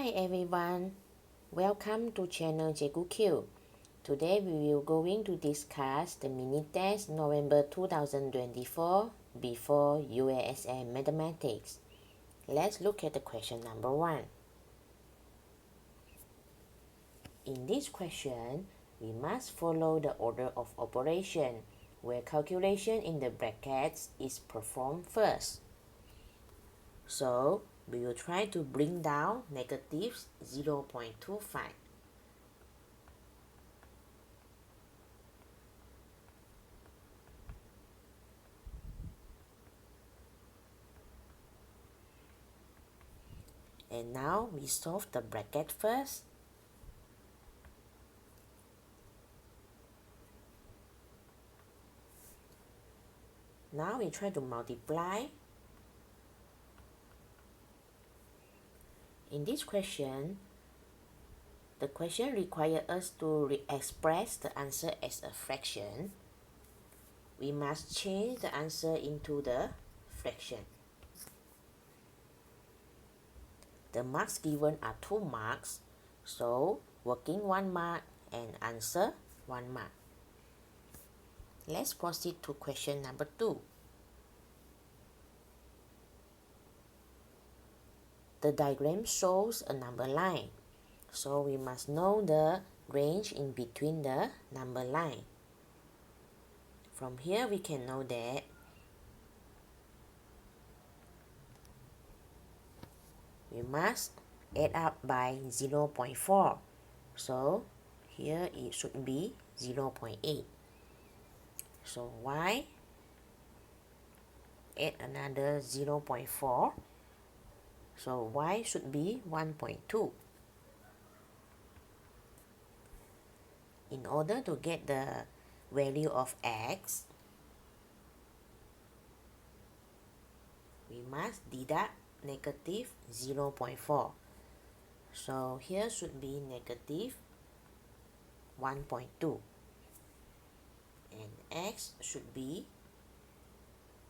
Hi everyone, welcome to channel JGuQ. Today we will going to discuss the mini test November 2024 before UASA mathematics. Let's look at the question number 1. In this question, we must follow the order of operation where calculation in the brackets is performed first. So, we will try to bring down negative 0.25. And now we solve the bracket first. Now we try to multiply. In this question, the question requires us to express the answer as a fraction. We must change the answer into the fraction. The marks given are 2 marks, so working 1 mark and answer 1 mark. Let's proceed to question number 2. The diagram shows a number line, so we must know the range in between the number line. From here we can know that we must add up by 0.4. So here it should be 0.8. So y add another 0.4. So y should be 1.2. In order to get the value of x, we must deduct negative 0.4. So here should be negative 1.2. And x should be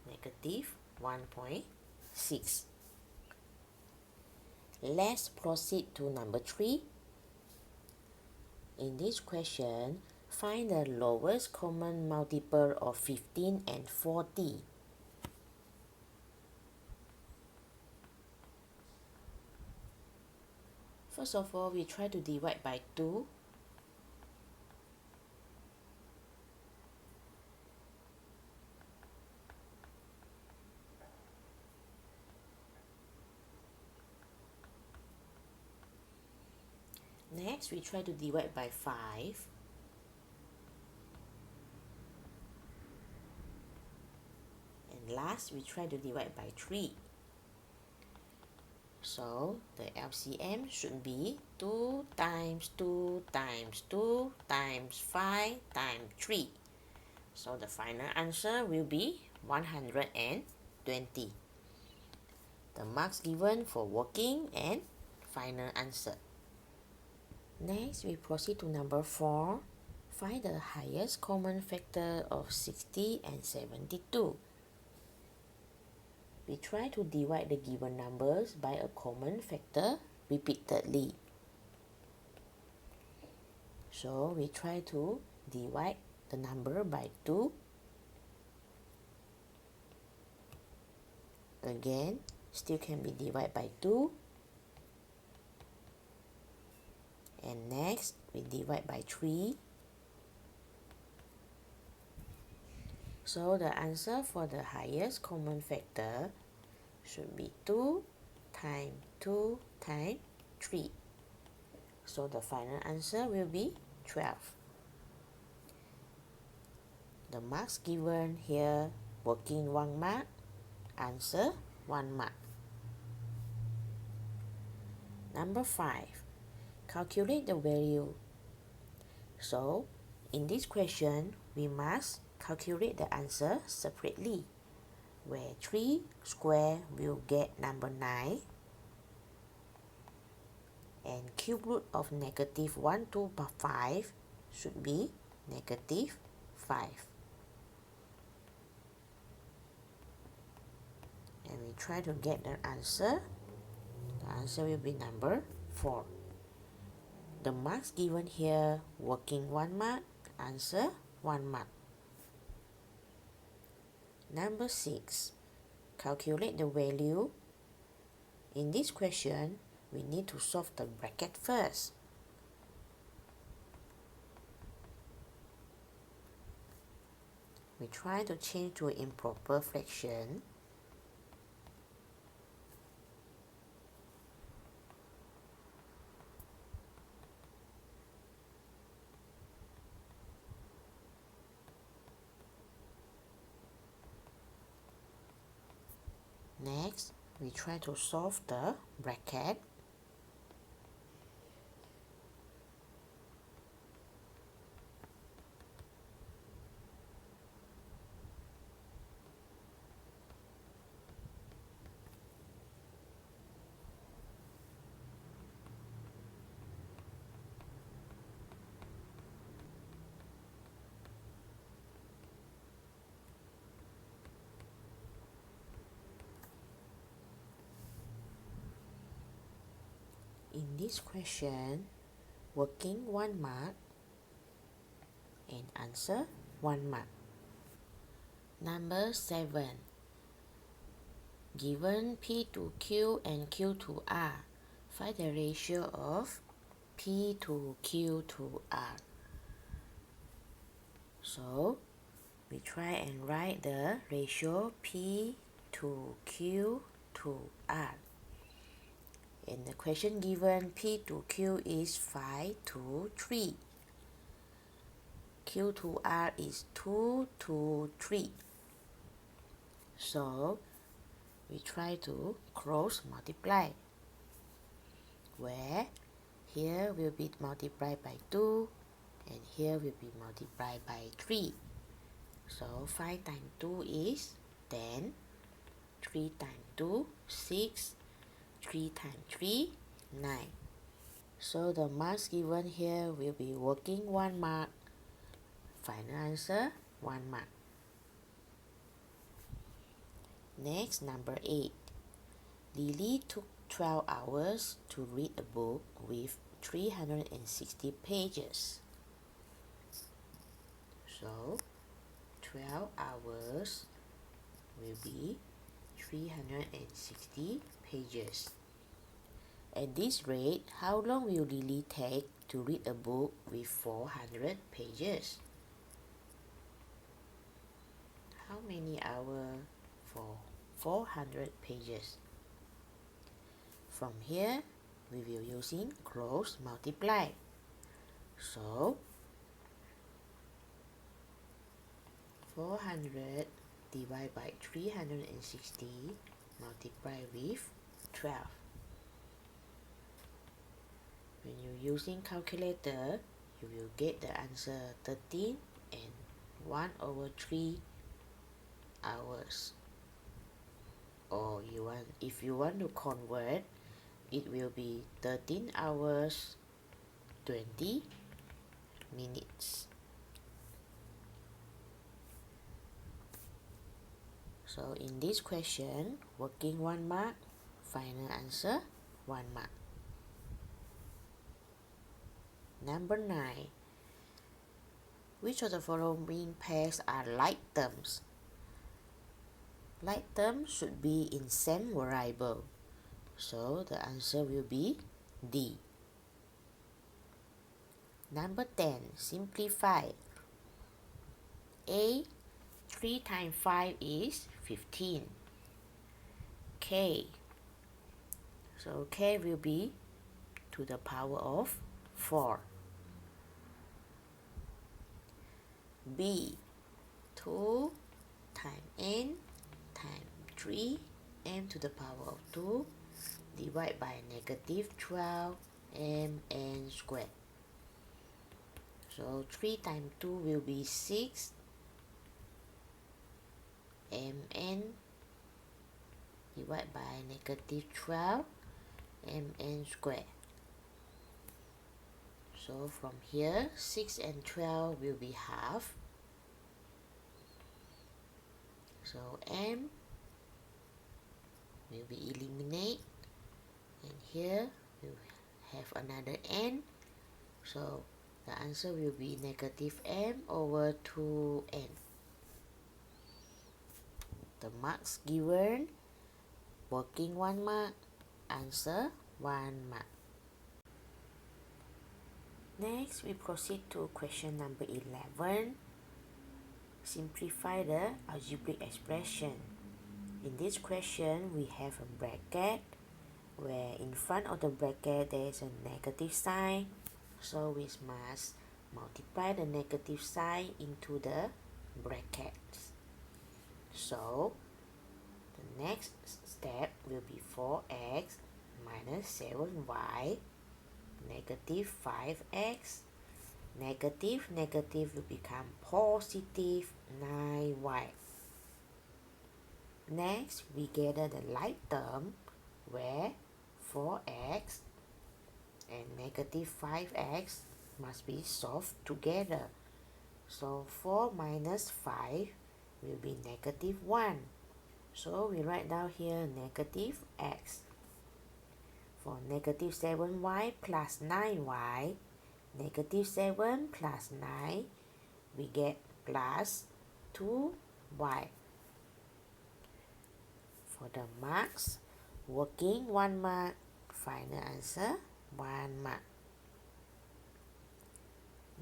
negative 1.6. Let's proceed to number 3. In this question, find the lowest common multiple of 15 and 40. First of all, we try to divide by 2. Next, we try to divide by 5. And last, we try to divide by 3. So, the LCM should be 2 times 2 times 2 times 5 times 3. So, the final answer will be 120. The marks given for working and final answer. Next, we proceed to number 4. Find the highest common factor of 60 and 72. We try to divide the given numbers by a common factor repeatedly. So, we try to divide the number by 2. Again, still can be divided by 2. And next, we divide by 3. So the answer for the highest common factor should be 2 times 2 times 3. So the final answer will be 12. The marks given here, working 1 mark, answer 1 mark. Number 5. Calculate the value. So, in this question, we must calculate the answer separately, where 3 square will get number 9, and cube root of negative 125 should be negative 5. And we try to get the answer. The answer will be number 4. The marks given here, working 1 mark, answer 1 mark. Number 6. Calculate the value. In this question, we need to solve the bracket first. We try to change to improper fraction. Next, we try to solve the bracket. In this question, working 1 mark and answer 1 mark. Number 7. Given P to Q and Q to R, find the ratio of P to Q to R. So, we try and write the ratio P to Q to R. In the question given, P to Q is 5 to 3. Q to R is 2 to 3. So, we try to cross multiply, where here will be multiplied by 2 and here will be multiplied by 3. So, 5 times 2 is 10, 3 times 2, 6, 3 times 3, 9. So the marks given here will be working 1 mark, final answer 1 mark. Next, number 8. Lily took 12 hours to read a book with 360 pages. So 12 hours will be 360 pages. At this rate, how long will Lily take to read a book with 400 pages? How many hours for 400 pages? From here, we will using cross multiply. So 400 divided by 360 multiply with 12. When you're using calculator, you will get the answer 13 and 1/3 hours. Or if you want to convert, it will be 13 hours 20 minutes. So in this question, working 1 mark, final answer 1 mark. Number 9. Which of the following pairs are like terms? Like terms should be in same variable. So the answer will be D. Number 10. Simplify. A. 3 times 5 is 15. K. So K will be to the power of 4. B. 2 times n times 3 m to the power of 2 divided by -12 mn squared. So 3 times 2 will be 6 mn divided by -12 mn squared. So from here, 6 and 12 will be half. So m will be eliminated, and here we have another n. So the answer will be negative m over 2n. The marks given: working 1 mark, answer 1 mark. Next, we proceed to question number 11. Simplify the algebraic expression. In this question, we have a bracket where in front of the bracket there is a negative sign. So we must multiply the negative sign into the brackets. So the next step will be 4x minus 7y negative 5x. Negative will become positive 9y. Next, we gather the like term where 4x and negative 5x must be solved together. So 4 minus 5 will be negative 1. So we write down here negative x. For negative 7y plus 9y, negative 7 plus 9, we get plus 2y. For the marks, working 1 mark, final answer 1 mark.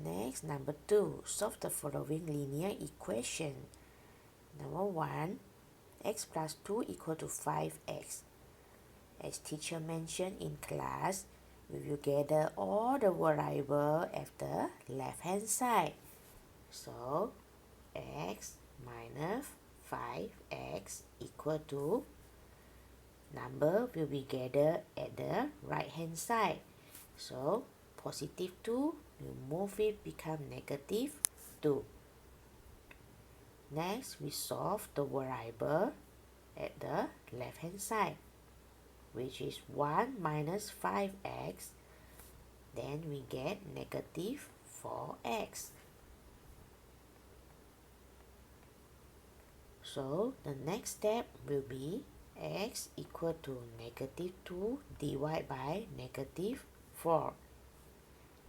Next, number 2, solve the following linear equation. Number 1, x plus 2 equal to 5x. As teacher mentioned in class, we will gather all the variables at the left hand side. So x minus 5x equal to, number will be gathered at the right hand side. So positive 2, we move it become negative 2. Next, we solve the variable at the left hand side, which is 1 minus 5x. Then we get negative 4x. So the next step will be x equal to negative 2 divided by negative 4.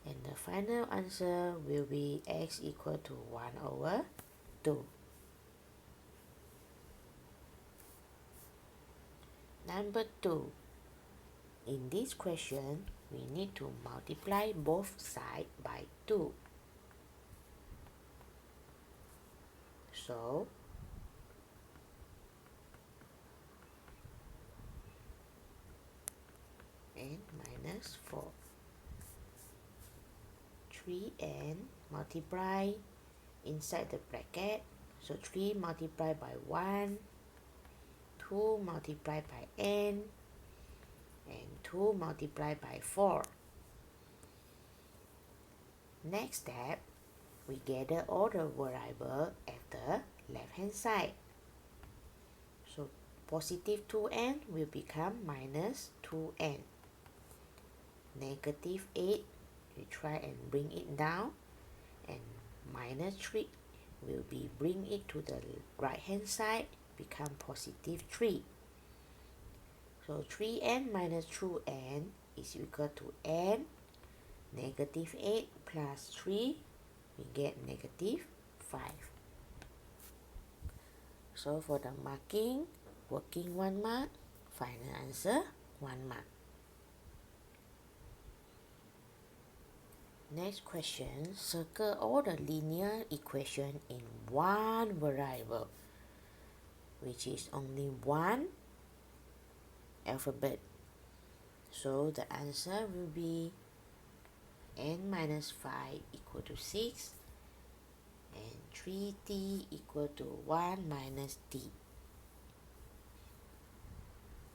And the final answer will be x equal to 1 over 2. Number 2. In this question, we need to multiply both sides by 2. So n minus 4. 3n multiply inside the bracket. So 3 multiplied by 1, 2 multiplied by n, and 2 multiplied by 4. Next step, we gather all the variables at the left hand side. So positive 2n will become minus 2n. Negative 8, we try and bring it down, and minus 3 will be bring it to the right hand side, become positive 3. So 3n minus 2n is equal to n. Negative 8 plus 3, we get negative 5. So for the marking, working 1 mark, final answer 1 mark. Next question, circle all the linear equation in one variable, which is only one alphabet. So the answer will be n minus 5 equal to 6 and 3t equal to 1 minus t.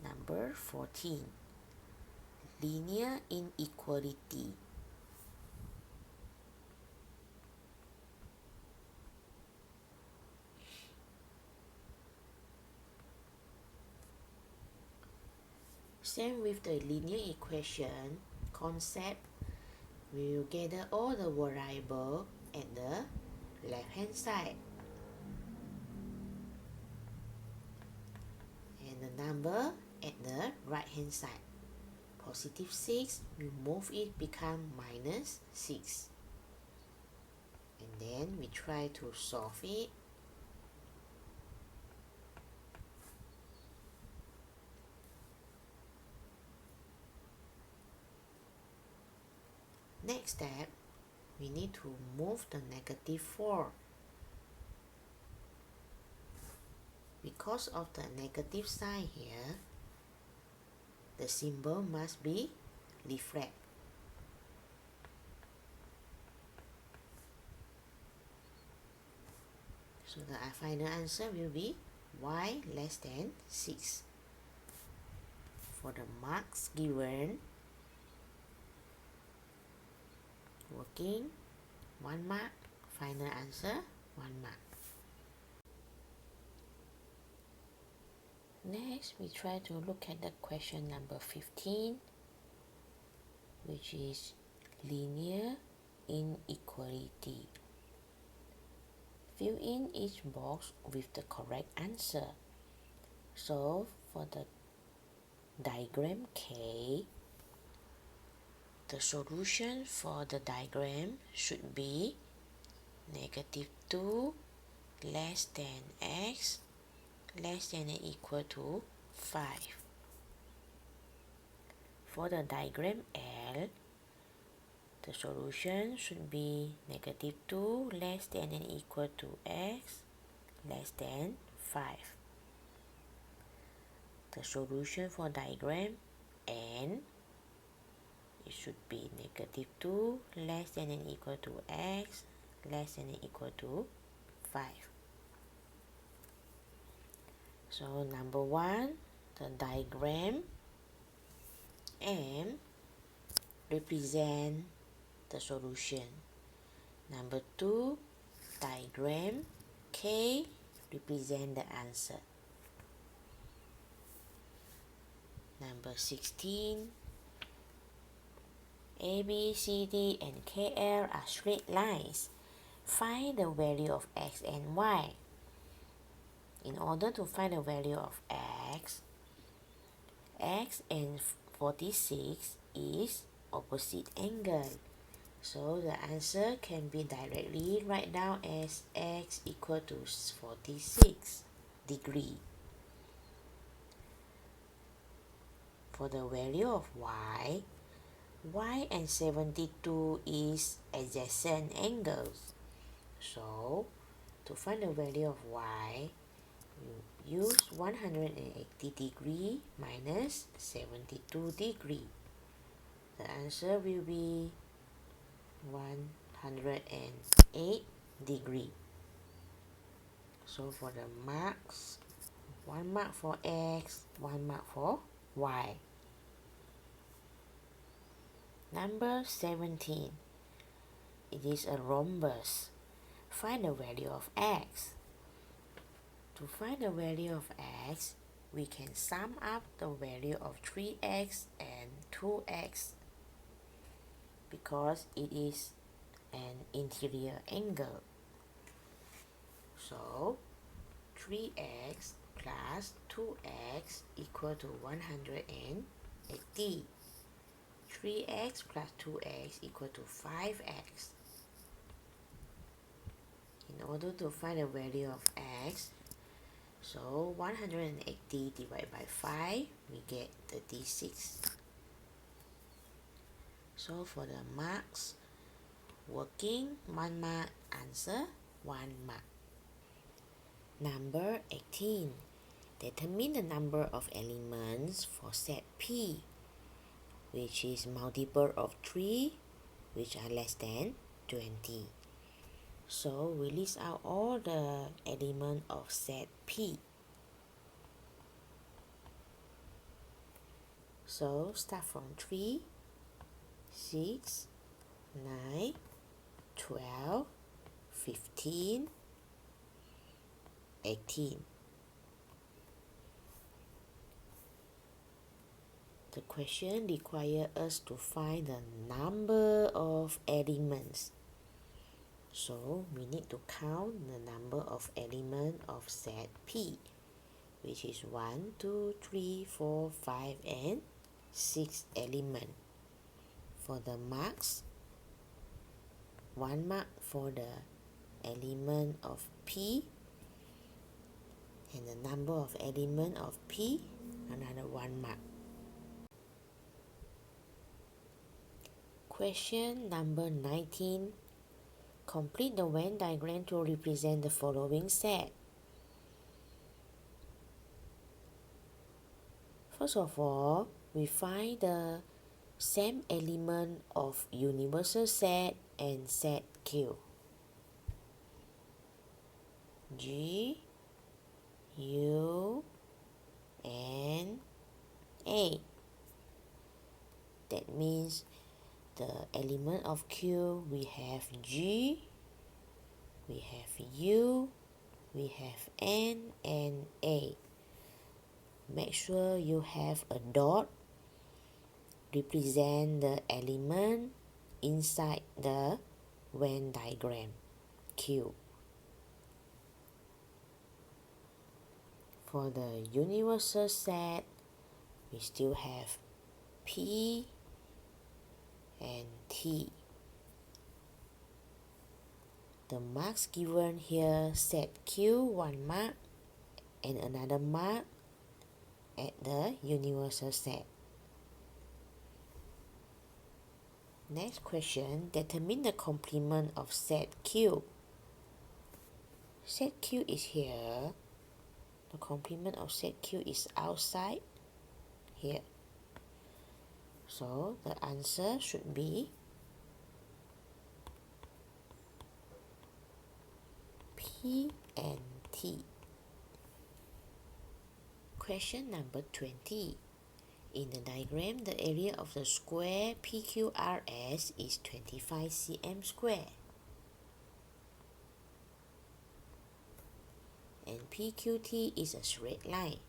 Number 14, linear inequality. Same with the linear equation concept, we will gather all the variables at the left hand side and the number at the right hand side. positive 6, we move it become minus 6. And then we try to solve it. Next step, we need to move the negative 4. Because of the negative sign here, the symbol must be reflect. So the final answer will be y less than 6. For the marks given, working 1 mark, final answer 1 mark. Next, we try to look at the question number 15, which is linear inequality. Fill in each box with the correct answer. So for the diagram K, the solution for the diagram should be negative 2 less than x less than or equal to 5. For the diagram L, the solution should be negative 2 less than or equal to x less than 5. The solution for diagram N, it should be negative 2 less than or equal to x less than or equal to 5. So number 1, the diagram M represent the solution. Number 2, diagram K represent the answer. Number 16, A, B, C, D, and KL are straight lines. Find the value of x and y. In order to find the value of x and 46 is opposite angle. So the answer can be directly write down as x equal to 46 degree. For the value of y and 72 is adjacent angles. So to find the value of y, we use 180 degree minus 72 degree. The answer will be 108 degree. So for the marks, 1 mark for x, 1 mark for y. Number 17. It is a rhombus. Find the value of x. To find the value of x, we can sum up the value of 3x and 2x because it is an interior angle. So 3x plus 2x equal to 180. 3x plus 2x equal to 5x. In order to find the value of x, so 180 divided by 5, we get 36. So for the marks, working 1 mark, answer 1 mark. Number 18. Determine the number of elements for set P, which is multiple of 3, which are less than 20. So we list out all the elements of set P. So start from 3, 6, 9, 12, 15, 18. The question requires us to find the number of elements. So we need to count the number of elements of set P, which is 1, 2, 3, 4, 5, and 6 elements. For the marks, 1 mark for the element of P, and the number of element of P, another 1 mark. Question number 19. Complete the Venn diagram to represent the following set. First of all, we find the same element of universal set and set Q. G, U, and A. That means the element of Q, we have G, we have U, we have N, and A. Make sure you have a dot represent the element inside the Venn diagram Q. For the universal set, we still have P and T. The marks given here, set Q 1 mark and another mark at the universal set. Next question, determine the complement of set Q. Set Q is here. The complement of set Q is outside here. So the answer should be P and T. Question number 20. In the diagram, the area of the square PQRS is 25 cm square. And PQT is a straight line.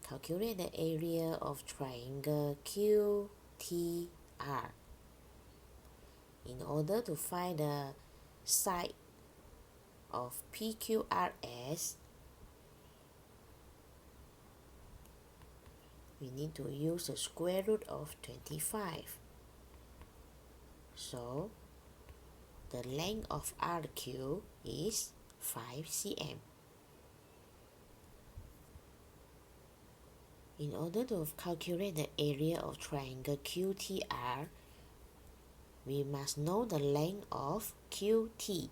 Calculate the area of triangle QTR. In order to find the side of PQRS, we need to use the square root of 25. So, the length of RQ is 5 cm. In order to calculate the area of triangle QTR, we must know the length of QT.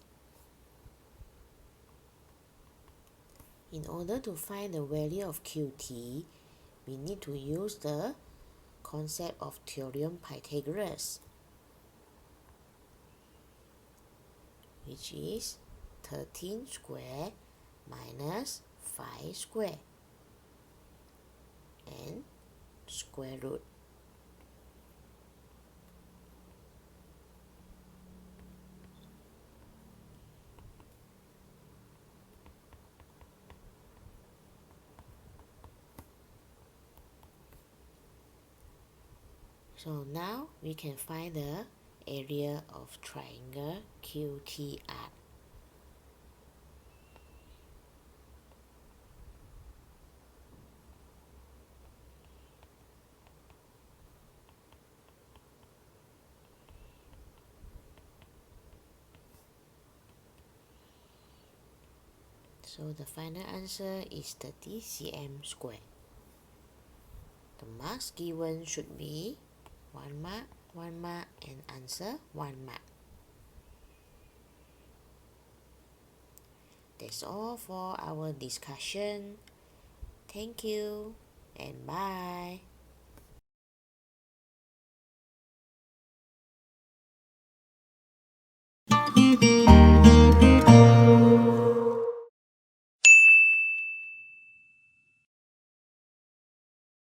In order to find the value of QT, we need to use the concept of theorem Pythagoras, which is 13 square minus 5 square and square root. So now we can find the area of triangle QTR. So the final answer is 30 cm square. The marks given should be 1 mark, 1 mark, and answer 1 mark. That's all for our discussion. Thank you and bye.